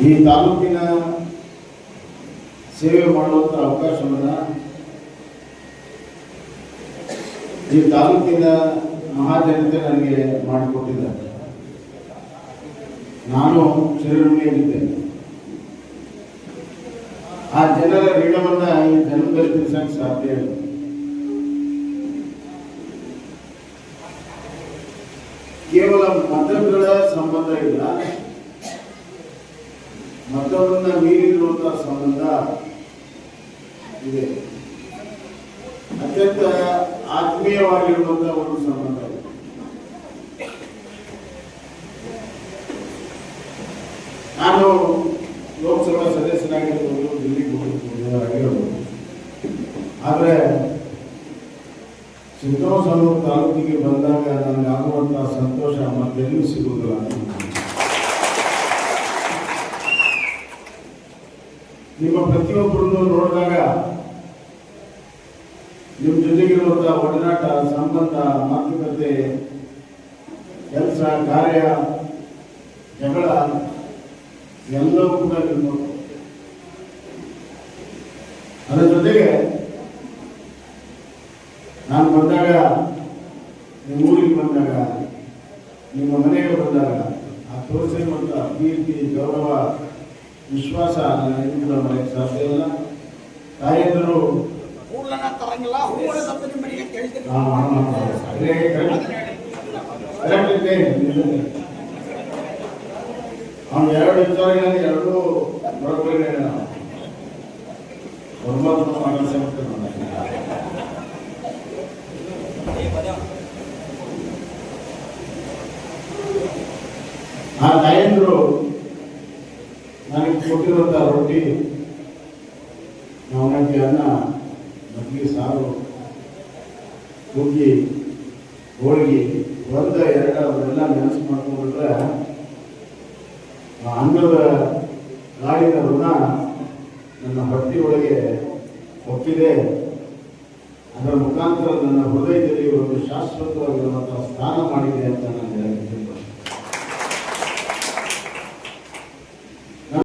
ಈ ತಾಲೂಕಿನ ಸೇವೆ ಮಾಡುವಂಥ ಅವಕಾಶವನ್ನು ಈ ತಾಲೂಕಿನ ಮಹಾಜನತೆ ನನಗೆ ಮಾಡಿಕೊಟ್ಟಿದ್ದಾರೆ. ನಾನು ಚಿರಋಣಿಯಾಗಿದ್ದೇನೆ. ಆ ಜನರ ಋಣವನ್ನು ಈ ಜನ್ಮದಲ್ಲಿ ತಿಳಿಸಕ್ಕೆ ಸಾಧ್ಯ ಇಲ್ಲ. ಕೇವಲ ಮತಗಳ ಸಂಬಂಧ ಇಲ್ಲ, ಮತವನ್ನ ಮೀರಿರುವಂತಹ ಸಂಬಂಧ ಇದೆ. ಅತ್ಯಂತ ಆತ್ಮೀಯವಾಗಿರುವಂತಹ ಒಂದು ಸಂಬಂಧ ಇದೆ. ನಾನು ಲೋಕಸಭಾ ಸದಸ್ಯನಾಗಿರ್ಬೋದು, ದಿಲ್ಲಿಗೆ ಹೋಗಿರ್ಬೋದು, ಆದರೆ ಸಿದ್ದರಾಮಯ್ಯ ತಾಲೂಕಿಗೆ ಬಂದಾಗ ನನಗಾಗುವಂತಹ ಸಂತೋಷ ಮತ್ತೆಲ್ಲೂ ಸಿಗುವುದಿಲ್ಲ. ನಿಮ್ಮ ಪ್ರತಿಯೊಬ್ಬರನ್ನು ನೋಡಿದಾಗ ನಿಮ್ಮ ಜೊತೆಗಿರುವಂತಹ ಒಡನಾಟ, ಸಂಬಂಧ, ಮಾತುಕತೆ, ಕೆಲಸ ಕಾರ್ಯ, ಜಗಳ ಎಲ್ಲವೂ ಕೂಡ ಇರ್ಬೋದು. ಅದರ ಜೊತೆಗೆ ನಾನು ಬಂದಾಗ, ನಿಮ್ಮ ಊರಿಗೆ ಬಂದಾಗ, ನಿಮ್ಮ ಮನೆಗೆ ಬಂದಾಗ ಆ ತೋರಿಸಿರುವಂಥ ಪ್ರೀತಿ, ಗೌರವ, ವಿಶ್ವಾಸ ನನಗೆ ಮರೆಯಕ್ಕೆ ಸಾಧ್ಯ ಇಲ್ಲ. ತಾಯಂದರು ಅವನು ಎರಡು ವಿಚಾರಗಳಲ್ಲಿ ಎರಡೂ ಬರೋಬ್ಬರಿ ಆ ತಾಯಂದರು ನನಗೆ ಕೊಟ್ಟಿರುವಂಥ ರೊಟ್ಟಿ, ಅವನಿಗೆ ಅನ್ನ, ಮಜ್ಜಿಗೆ ಸಾರು, ಹುಗ್ಗಿ, ಹೋಳಿಗೆ, ಒಂದು ಎರಡು ಅವನ್ನೆಲ್ಲ ನೆನಸು ಮಾಡ್ಕೊಂಡ್ಬಿಟ್ರೆ ಆ ಅನ್ನದ ಗಾಳಿನ ಋಣ ನನ್ನ ಹೊಟ್ಟೆಯೊಳಗೆ ಒಪ್ಪಿದೆ. ಅದರ ಮುಖಾಂತರ ನನ್ನ ಹೃದಯದಲ್ಲಿ ಒಂದು ಶಾಶ್ವತವಾಗಿರುವಂತಹ ಸ್ಥಾನ ಮಾಡಿದೆ ಅಂತ ನಾನು ಹೇಳಕ್ಕೆ